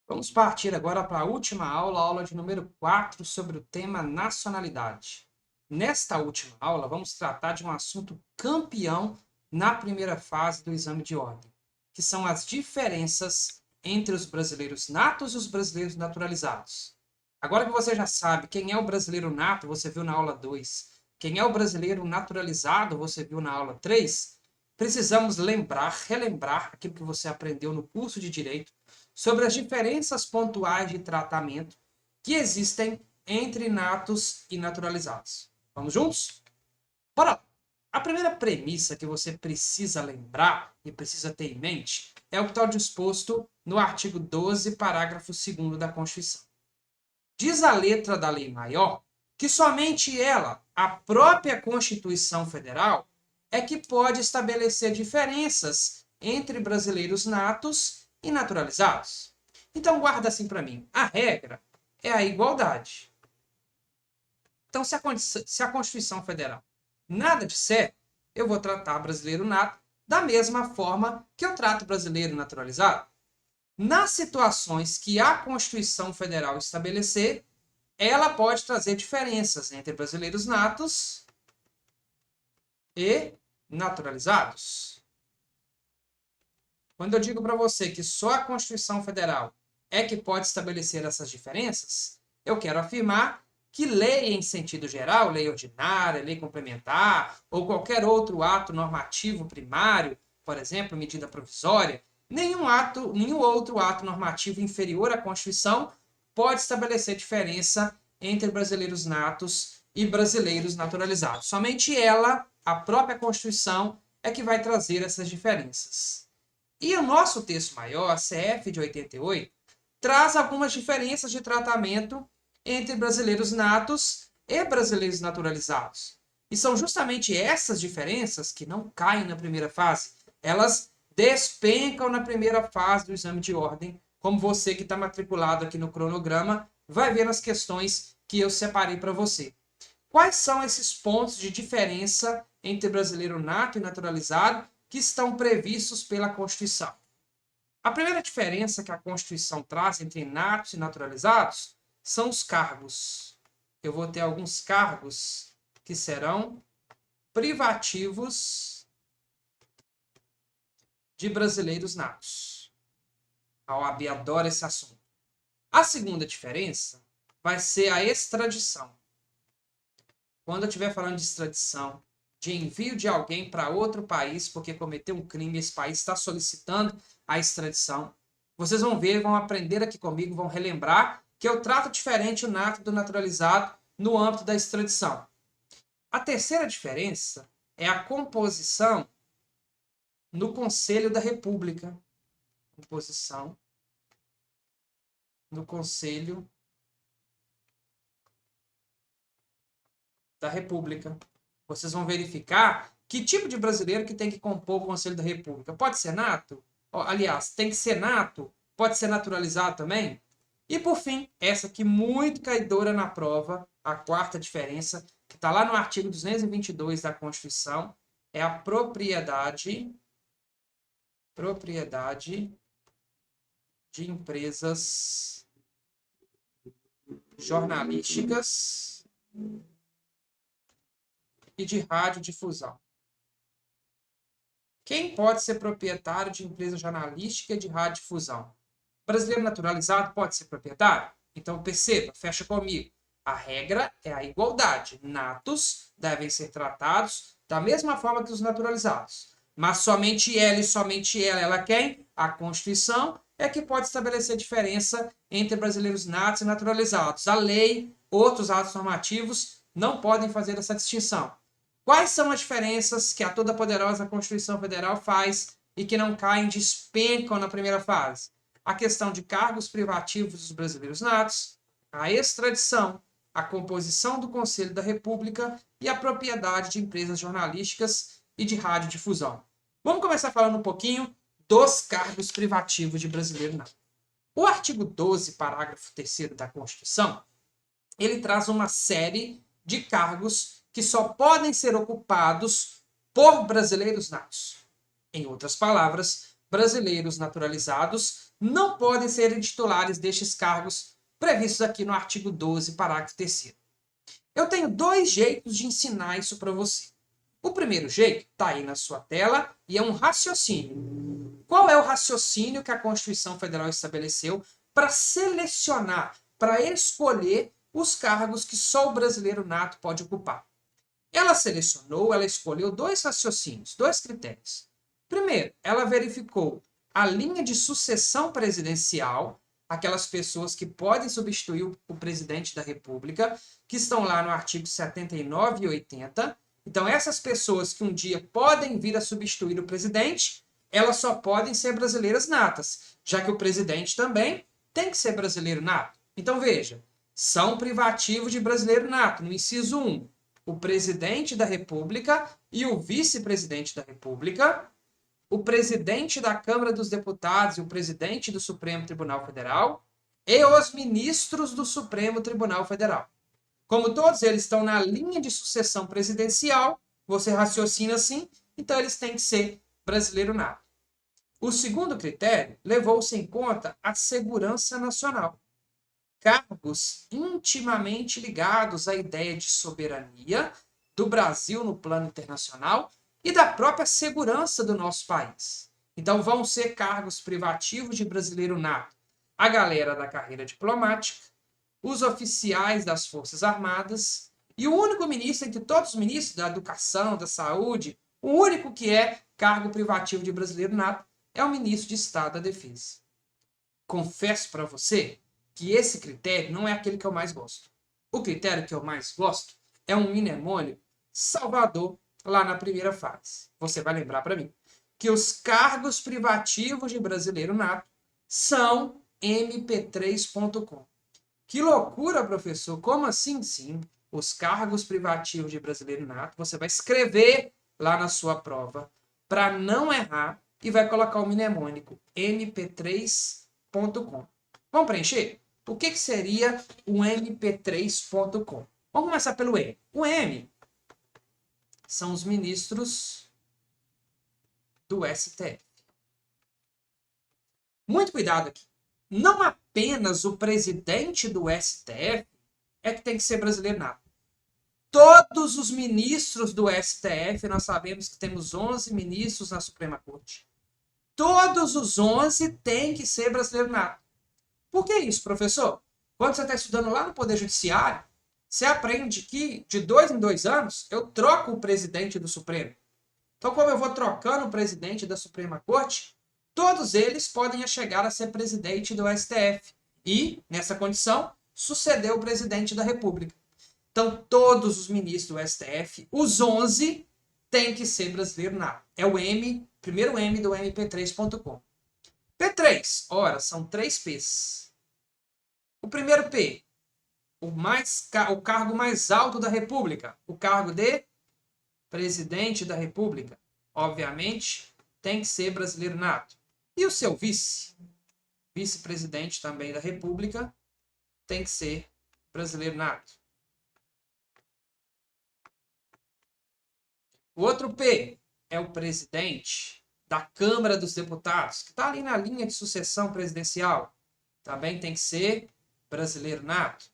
Vamos partir agora para a última aula, a aula de número 4, sobre o tema nacionalidade. Nesta última aula, vamos tratar de um assunto campeão na primeira fase do exame de ordem, que são as diferenças entre os brasileiros natos e os brasileiros naturalizados. Agora que você já sabe quem é o brasileiro nato, você viu na aula 2, quem é o brasileiro naturalizado, você viu na aula 3, precisamos relembrar aquilo que você aprendeu no curso de Direito sobre as diferenças pontuais de tratamento que existem entre natos e naturalizados. Vamos juntos? Bora lá! A primeira premissa que você precisa lembrar e precisa ter em mente é o que está disposto no artigo 12, parágrafo 2º da Constituição. Diz a letra da lei maior que somente ela, a própria Constituição Federal, é que pode estabelecer diferenças entre brasileiros natos e naturalizados. Então guarda assim para mim, a regra é a igualdade. Então se a Constituição Federal nada disser, eu vou tratar brasileiro nato da mesma forma que eu trato brasileiro naturalizado. Nas situações que a Constituição Federal estabelecer, ela pode trazer diferenças entre brasileiros natos e naturalizados. Quando eu digo para você que só a Constituição Federal é que pode estabelecer essas diferenças, eu quero afirmar que lei em sentido geral, lei ordinária, lei complementar, ou qualquer outro ato normativo primário, por exemplo, medida provisória, nenhum outro ato normativo inferior à Constituição pode estabelecer diferença entre brasileiros natos e brasileiros naturalizados. Somente ela, a própria Constituição, é que vai trazer essas diferenças. E o nosso texto maior, a CF de 88, traz algumas diferenças de tratamento entre brasileiros natos e brasileiros naturalizados. E são justamente essas diferenças que não caem na primeira fase. Elas despencam na primeira fase do exame de ordem, como você que está matriculado aqui no cronograma vai ver nas questões que eu separei para você. Quais são esses pontos de diferença entre brasileiro nato e naturalizado que estão previstos pela Constituição? A primeira diferença que a Constituição traz entre natos e naturalizados são os cargos. Eu vou ter alguns cargos que serão privativos de brasileiros natos. A OAB adora esse assunto. A segunda diferença vai ser a extradição. Quando eu estiver falando de extradição, de envio de alguém para outro país porque cometeu um crime, esse país está solicitando a extradição, vocês vão ver, vão aprender aqui comigo, vão relembrar que eu trato diferente o nato do naturalizado no âmbito da extradição. A terceira diferença é a composição no Conselho da República. Composição no Conselho da República. Vocês vão verificar que tipo de brasileiro que tem que compor o Conselho da República. Pode ser nato? Aliás, tem que ser nato? Pode ser naturalizado também? E por fim, essa aqui muito caidora na prova, a quarta diferença, que está lá no artigo 222 da Constituição, é a propriedade de empresas jornalísticas e de radiodifusão. Quem pode ser proprietário de empresa jornalística e de radiodifusão? Brasileiro naturalizado pode ser proprietário? Então perceba, fecha comigo. A regra é a igualdade. Natos devem ser tratados da mesma forma que os naturalizados. Mas somente ela e somente ela quem? A Constituição é que pode estabelecer diferença entre brasileiros natos e naturalizados. A lei, outros atos normativos não podem fazer essa distinção. Quais são as diferenças que a toda poderosa Constituição Federal faz e que não caem, despencam na primeira fase? A questão de cargos privativos dos brasileiros natos, a extradição, a composição do Conselho da República e a propriedade de empresas jornalísticas e de radiodifusão. Vamos começar falando um pouquinho dos cargos privativos de brasileiro nato. O artigo 12, parágrafo 3º da Constituição, ele traz uma série de cargos que só podem ser ocupados por brasileiros natos. Em outras palavras, brasileiros naturalizados não podem ser titulares destes cargos previstos aqui no artigo 12, parágrafo 3º. Eu tenho dois jeitos de ensinar isso para você. O primeiro jeito está aí na sua tela e é um raciocínio. Qual é o raciocínio que a Constituição Federal estabeleceu para selecionar, para escolher os cargos que só o brasileiro nato pode ocupar? Ela selecionou, ela escolheu dois raciocínios, dois critérios. Primeiro, ela verificou a linha de sucessão presidencial, aquelas pessoas que podem substituir o presidente da República, que estão lá no artigo 79 e 80. Então, essas pessoas que um dia podem vir a substituir o presidente, elas só podem ser brasileiras natas, já que o presidente também tem que ser brasileiro nato. Então, veja, são privativos de brasileiro nato. No inciso 1, o presidente da República e o vice-presidente da República, o presidente da Câmara dos Deputados e o presidente do Supremo Tribunal Federal e os ministros do Supremo Tribunal Federal. Como todos eles estão na linha de sucessão presidencial, você raciocina assim, então eles têm que ser brasileiro nato. O segundo critério levou-se em conta a segurança nacional. Cargos intimamente ligados à ideia de soberania do Brasil no plano internacional e da própria segurança do nosso país. Então vão ser cargos privativos de brasileiro nato. A galera da carreira diplomática, os oficiais das Forças Armadas e o único ministro entre todos os ministros da Educação, da Saúde, o único que é cargo privativo de brasileiro nato é o ministro de Estado da Defesa. Confesso para você que esse critério não é aquele que eu mais gosto. O critério que eu mais gosto é um mnemônico Salvador, lá na primeira fase. Você vai lembrar para mim que os cargos privativos de brasileiro nato são mp3.com. Que loucura, professor! Como assim? Sim, os cargos privativos de brasileiro nato, você vai escrever lá na sua prova para não errar e vai colocar o mnemônico mp3.com. Vamos preencher? O que seria o mp3.com? Vamos começar pelo M. O M são os ministros do STF. Muito cuidado aqui. Não apenas o presidente do STF é que tem que ser brasileiro nato. Todos os ministros do STF, nós sabemos que temos 11 ministros na Suprema Corte. Todos os 11 têm que ser brasileiro nato. Por que isso, professor? Quando você está estudando lá no Poder Judiciário, você aprende que de 2 em 2 anos eu troco o presidente do Supremo. Então, como eu vou trocando o presidente da Suprema Corte, todos eles podem chegar a ser presidente do STF e, nessa condição, suceder o presidente da República. Então, todos os ministros do STF, os 11, têm que ser brasileiro nato. É o M, primeiro M do mp3.com. P3, ora, são 3 P's. O primeiro P, o cargo mais alto da República, o cargo de presidente da República. Obviamente, tem que ser brasileiro nato. E o seu vice-presidente também da República, tem que ser brasileiro nato. O outro P é o presidente da Câmara dos Deputados, que está ali na linha de sucessão presidencial. Também tem que ser brasileiro nato.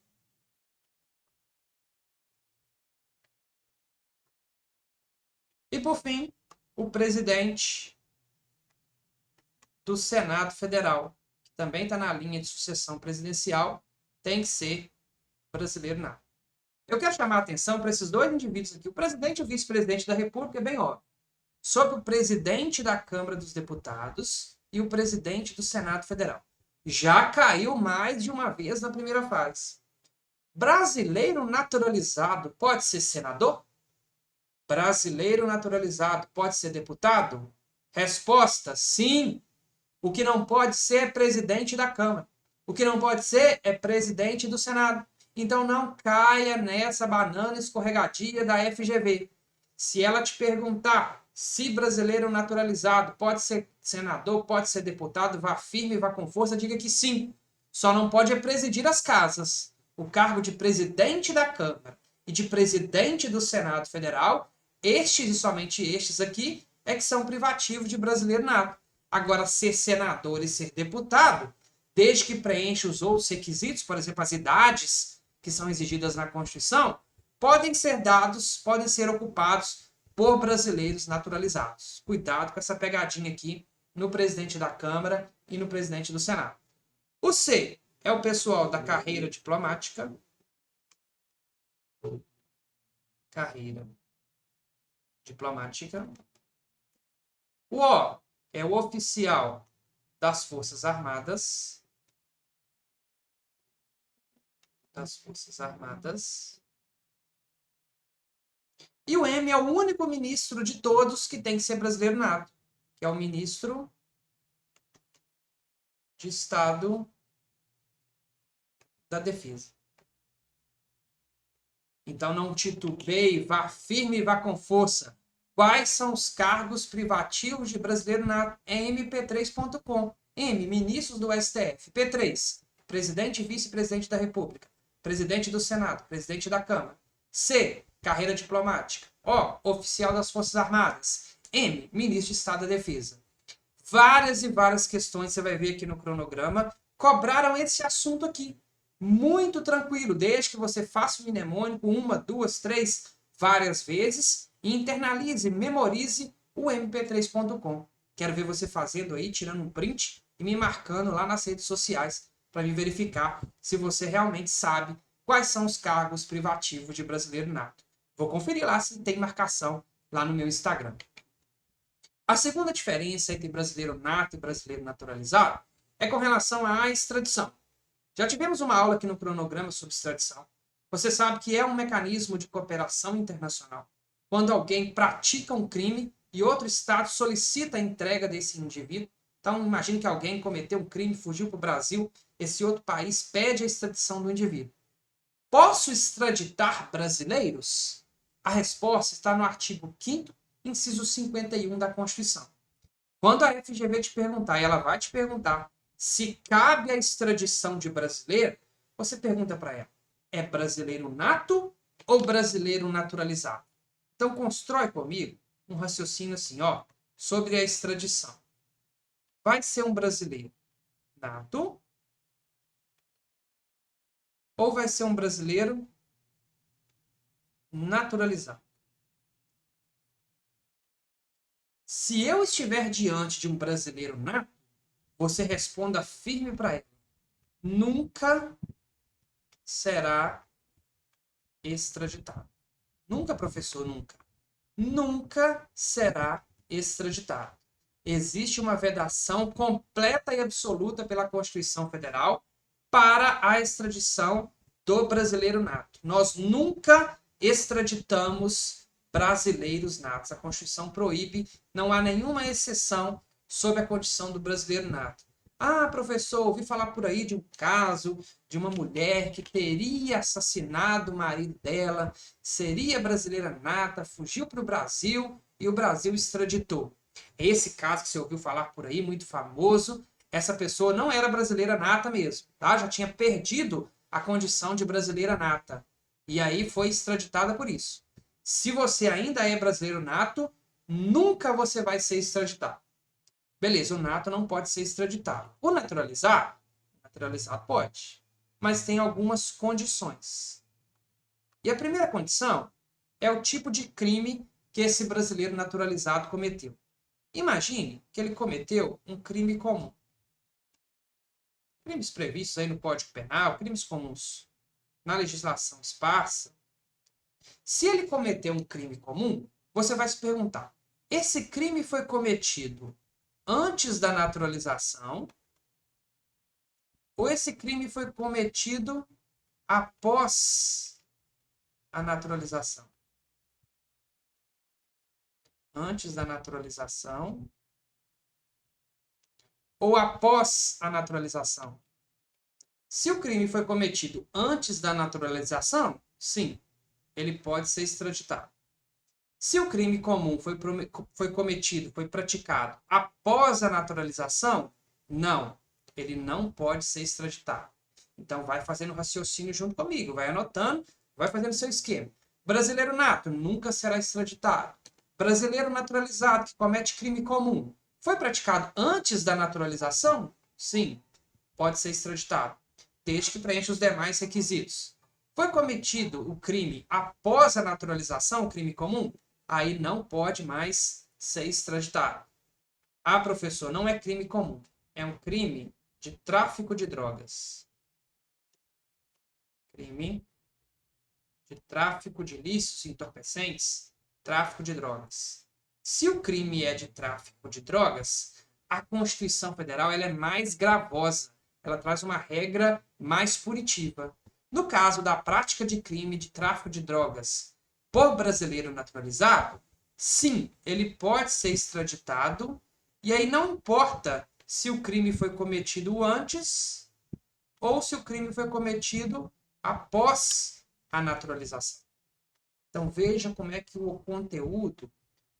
E, por fim, o presidente do Senado Federal, que também está na linha de sucessão presidencial, tem que ser brasileiro nato. Eu quero chamar a atenção para esses dois indivíduos aqui, o presidente e o vice-presidente da República, é bem óbvio. Sobre o presidente da Câmara dos Deputados e o presidente do Senado Federal. Já caiu mais de uma vez na primeira fase. Brasileiro naturalizado pode ser senador? Brasileiro naturalizado pode ser deputado? Resposta: sim. O que não pode ser é presidente da Câmara. O que não pode ser é presidente do Senado. Então não caia nessa banana escorregadia da FGV. Se ela te perguntar se brasileiro naturalizado pode ser senador, pode ser deputado, vá firme, vá com força, diga que sim. Só não pode presidir as casas. O cargo de presidente da Câmara e de presidente do Senado Federal, estes e somente estes aqui, é que são privativos de brasileiro nato. Agora, ser senador e ser deputado, desde que preencha os outros requisitos, por exemplo, as idades que são exigidas na Constituição, podem ser ocupados por brasileiros naturalizados. Cuidado com essa pegadinha aqui no presidente da Câmara e no presidente do Senado. O C é o pessoal da carreira diplomática. Carreira diplomática. O O é o oficial das Forças Armadas. Das Forças Armadas. E o M é o único ministro de todos que tem que ser brasileiro nato, que é o ministro de Estado da Defesa. Então não titubeie, vá firme e vá com força. Quais são os cargos privativos de brasileiro nato? É mp3.com. M, ministros do STF. P3, presidente e vice-presidente da República. Presidente do Senado, presidente da Câmara. C, carreira diplomática. O, oficial das Forças Armadas. M, ministro de Estado da Defesa. Várias e várias questões, você vai ver aqui no cronograma, cobraram esse assunto aqui. Muito tranquilo, desde que você faça o mnemônico 1, 2, 3, várias vezes e internalize, memorize o mp3.com. Quero ver você fazendo aí, tirando um print e me marcando lá nas redes sociais para me verificar se você realmente sabe quais são os cargos privativos de brasileiro nato. Vou conferir lá se tem marcação lá no meu Instagram. A segunda diferença entre brasileiro nato e brasileiro naturalizado é com relação à extradição. Já tivemos uma aula aqui no cronograma sobre extradição. Você sabe que é um mecanismo de cooperação internacional. Quando alguém pratica um crime e outro estado solicita a entrega desse indivíduo. Então, imagine que alguém cometeu um crime, fugiu para o Brasil, esse outro país pede a extradição do indivíduo. Posso extraditar brasileiros? A resposta está no artigo 5º, inciso 51 da Constituição. Quando a FGV te perguntar, e ela vai te perguntar, se cabe a extradição de brasileiro, você pergunta para ela, é brasileiro nato ou brasileiro naturalizado? Então, constrói comigo um raciocínio assim, ó, sobre a extradição. Vai ser um brasileiro nato ou vai ser um brasileiro naturalizado? Se eu estiver diante de um brasileiro nato, você responda firme para ela. Nunca será extraditado. Nunca, professor, nunca. Nunca será extraditado. Existe uma vedação completa e absoluta pela Constituição Federal para a extradição do brasileiro nato. Nós nunca extraditamos brasileiros natos. A Constituição proíbe, não há nenhuma exceção sobre a condição do brasileiro nato. Ah, professor, ouvi falar por aí de um caso de uma mulher que teria assassinado o marido dela, seria brasileira nata, fugiu para o Brasil e o Brasil extraditou. Esse caso que você ouviu falar por aí, muito famoso, essa pessoa não era brasileira nata mesmo, tá? Já tinha perdido a condição de brasileira nata. E aí foi extraditada por isso. Se você ainda é brasileiro nato, nunca você vai ser extraditado. Beleza, o nato não pode ser extraditado. O naturalizado pode, mas tem algumas condições. E a primeira condição é o tipo de crime que esse brasileiro naturalizado cometeu. Imagine que ele cometeu um crime comum. Crimes previstos aí no Código Penal, crimes comuns na legislação esparsa. Se ele cometeu um crime comum, você vai se perguntar, esse crime foi cometido antes da naturalização ou esse crime foi cometido após a naturalização? Antes da naturalização ou após a naturalização? Se o crime foi cometido antes da naturalização, sim, ele pode ser extraditado. Se o crime comum foi cometido, foi praticado após a naturalização, não, ele não pode ser extraditado. Então, vai fazendo raciocínio junto comigo, vai anotando, vai fazendo seu esquema. Brasileiro nato nunca será extraditado. Brasileiro naturalizado que comete crime comum Foi praticado antes da naturalização? Sim, pode ser extraditado, desde que preencha os demais requisitos. Foi cometido o crime após a naturalização, o crime comum? Aí não pode mais ser extraditado. Ah, professor, não é crime comum. É um crime de tráfico de drogas. Crime de tráfico de ilícitos entorpecentes, tráfico de drogas. Se o crime é de tráfico de drogas, a Constituição Federal ela é mais gravosa. Ela traz uma regra mais punitiva. No caso da prática de crime de tráfico de drogas por brasileiro naturalizado, sim, ele pode ser extraditado, e aí não importa se o crime foi cometido antes ou se o crime foi cometido após a naturalização. Então veja como é que o conteúdo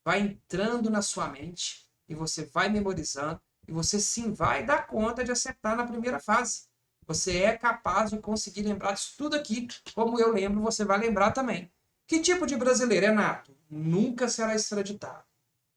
vai entrando na sua mente e você vai memorizando e você sim vai dar conta de acertar na primeira fase. Você é capaz de conseguir lembrar disso tudo aqui, como eu lembro, você vai lembrar também. Que tipo de brasileiro é nato? Nunca será extraditado.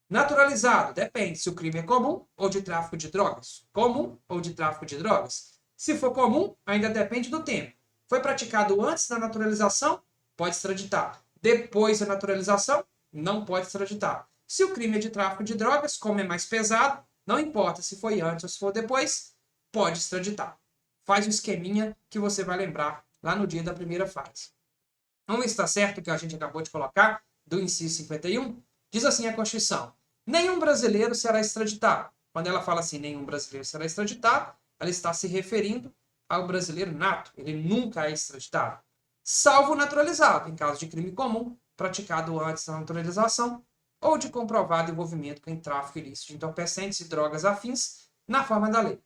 Naturalizado, depende se o crime é comum ou de tráfico de drogas. Comum ou de tráfico de drogas. Se for comum, ainda depende do tempo. Foi praticado antes da naturalização? Pode extraditar. Depois da naturalização? Não pode extraditar. Se o crime é de tráfico de drogas, como é mais pesado, não importa se foi antes ou se for depois, pode extraditar. Faz o esqueminha que você vai lembrar lá no dia da primeira fase. Vamos ver se está certo o que a gente acabou de colocar do inciso 51? Diz assim a Constituição: nenhum brasileiro será extraditado. Quando ela fala assim, nenhum brasileiro será extraditado, ela está se referindo ao brasileiro nato. Ele nunca é extraditado. Salvo o naturalizado, em caso de crime comum, praticado antes da naturalização, ou de comprovado envolvimento em tráfico ilícito de entorpecentes e drogas afins, na forma da lei.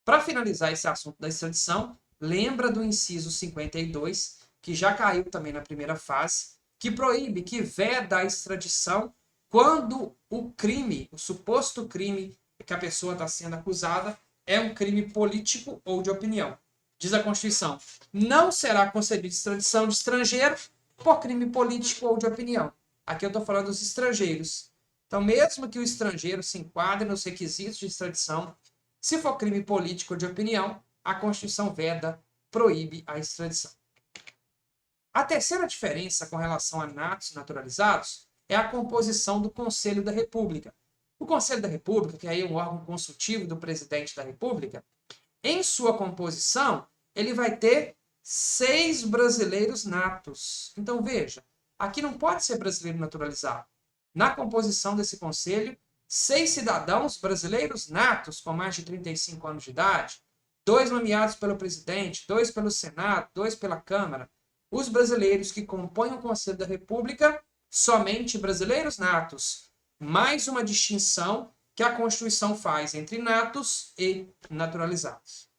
Para finalizar esse assunto da extradição, lembra do inciso 52, que já caiu também na primeira fase, que proíbe, que veda a extradição quando o crime, o suposto crime que a pessoa está sendo acusada, é um crime político ou de opinião. Diz a Constituição: não será concedida extradição de estrangeiro por crime político ou de opinião. Aqui eu estou falando dos estrangeiros. Então, mesmo que o estrangeiro se enquadre nos requisitos de extradição, se for crime político ou de opinião, a Constituição veda, proíbe a extradição. A terceira diferença com relação a natos naturalizados é a composição do Conselho da República. O Conselho da República, que é um órgão consultivo do presidente da República, em sua composição, ele vai ter 6 brasileiros natos. Então, veja, aqui não pode ser brasileiro naturalizado. Na composição desse conselho, 6 cidadãos brasileiros natos com mais de 35 anos de idade, 2 nomeados pelo presidente, 2 pelo Senado, 2 pela Câmara. Os brasileiros que compõem o Conselho da República, somente brasileiros natos. Mais uma distinção que a Constituição faz entre natos e naturalizados.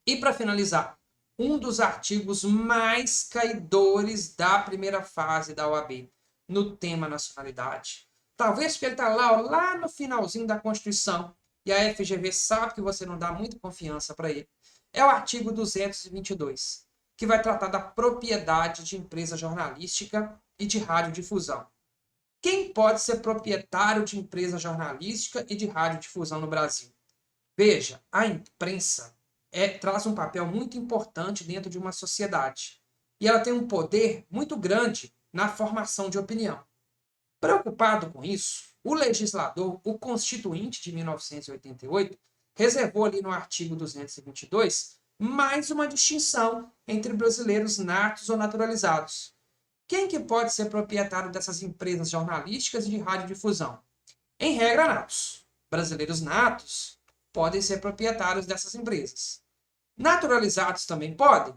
E para finalizar, um dos artigos mais caidores da primeira fase da OAB no tema nacionalidade. Talvez porque ele está lá no finalzinho da Constituição e a FGV sabe que você não dá muita confiança para ele. É o artigo 222, que vai tratar da propriedade de empresa jornalística e de radiodifusão. Quem pode ser proprietário de empresa jornalística e de radiodifusão no Brasil? Veja, a imprensa traz um papel muito importante dentro de uma sociedade. E ela tem um poder muito grande na formação de opinião. Preocupado com isso, o legislador, o Constituinte de 1988, reservou ali no artigo 222 mais uma distinção entre brasileiros natos ou naturalizados. Quem que pode ser proprietário dessas empresas jornalísticas e de radiodifusão? Em regra, natos. Brasileiros natos podem ser proprietários dessas empresas. Naturalizados também podem?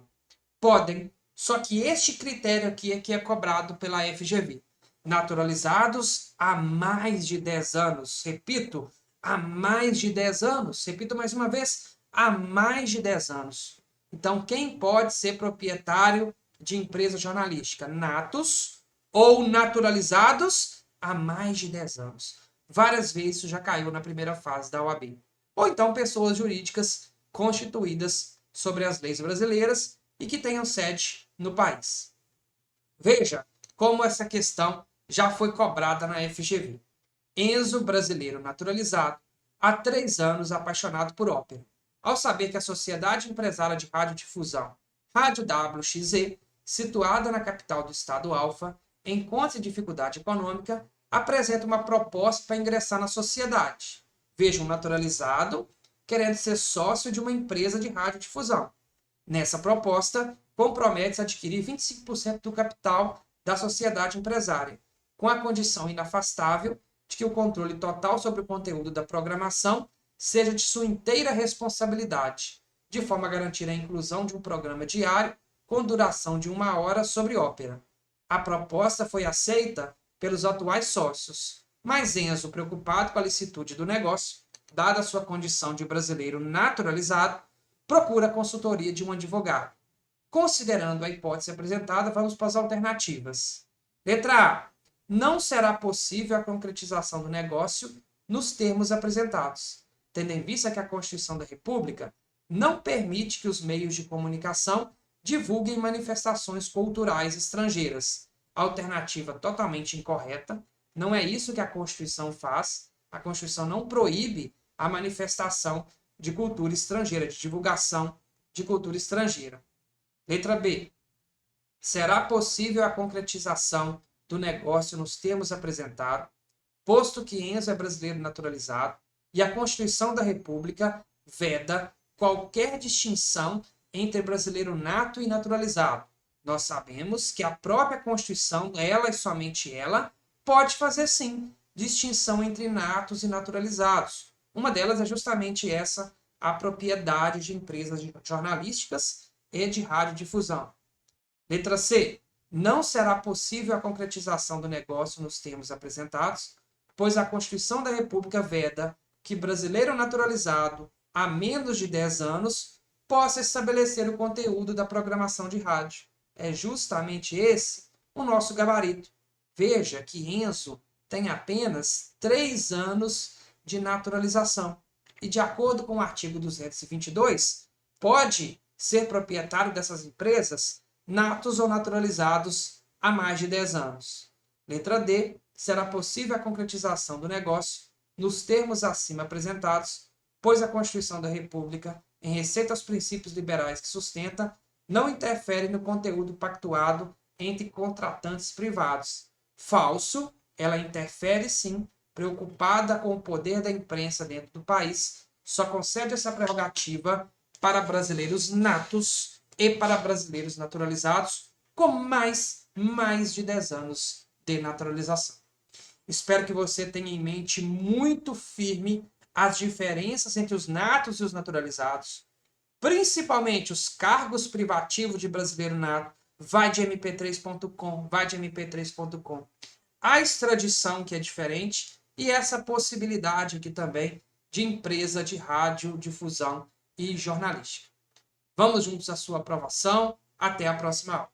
Podem, só que este critério aqui é que é cobrado pela FGV. Naturalizados há mais de 10 anos. Repito, há mais de 10 anos. Repito mais uma vez, há mais de 10 anos. Então, quem pode ser proprietário de empresa jornalística? Natos ou naturalizados há mais de 10 anos. Várias vezes isso já caiu na primeira fase da OAB. Ou então pessoas jurídicas constituídas sobre as leis brasileiras e que tenham sede no país. Veja como essa questão já foi cobrada na FGV. Enzo, brasileiro naturalizado, há 3 anos apaixonado por ópera. Ao saber que a Sociedade Empresária de Radiodifusão, Rádio WXZ, situada na capital do estado Alfa, encontra dificuldade econômica, apresenta uma proposta para ingressar na sociedade. Veja um naturalizado querendo ser sócio de uma empresa de radiodifusão. Nessa proposta, compromete-se a adquirir 25% do capital da sociedade empresária, com a condição inafastável de que o controle total sobre o conteúdo da programação seja de sua inteira responsabilidade, de forma a garantir a inclusão de um programa diário com duração de 1 hora sobre ópera. A proposta foi aceita pelos atuais sócios, mas Enzo, preocupado com a licitude do negócio, dada a sua condição de brasileiro naturalizado, procura a consultoria de um advogado. Considerando a hipótese apresentada, vamos para as alternativas. Letra A. Não será possível a concretização do negócio nos termos apresentados, tendo em vista que a Constituição da República não permite que os meios de comunicação divulguem manifestações culturais estrangeiras. Alternativa totalmente incorreta. Não é isso que a Constituição faz. A Constituição não proíbe a manifestação de cultura estrangeira, de divulgação de cultura estrangeira. Letra B. Será possível a concretização do negócio nos termos apresentados, posto que Enzo é brasileiro naturalizado e a Constituição da República veda qualquer distinção entre brasileiro nato e naturalizado. Nós sabemos que a própria Constituição, ela e somente ela, pode fazer sim distinção entre natos e naturalizados. Uma delas é justamente essa, a propriedade de empresas jornalísticas e de radiodifusão. Letra C. Não será possível a concretização do negócio nos termos apresentados, pois a Constituição da República veda que brasileiro naturalizado há menos de 10 anos possa estabelecer o conteúdo da programação de rádio. É justamente esse o nosso gabarito. Veja que Enzo tem apenas 3 anos de naturalização e, de acordo com o artigo 222, pode ser proprietário dessas empresas natos ou naturalizados há mais de 10 anos. Letra D. Será possível a concretização do negócio nos termos acima apresentados, pois a Constituição da República, em receita aos princípios liberais que sustenta, não interfere no conteúdo pactuado entre contratantes privados. Falso, ela interfere sim, preocupada com o poder da imprensa dentro do país, só concede essa prerrogativa para brasileiros natos e para brasileiros naturalizados com mais de 10 anos de naturalização. Espero que você tenha em mente muito firme as diferenças entre os natos e os naturalizados, principalmente os cargos privativos de brasileiro nato. Vai de mp3.com, vai de mp3.com. A extradição, que é diferente, e essa possibilidade aqui também de empresa de radiodifusão e jornalística. Vamos juntos à sua aprovação. Até a próxima aula.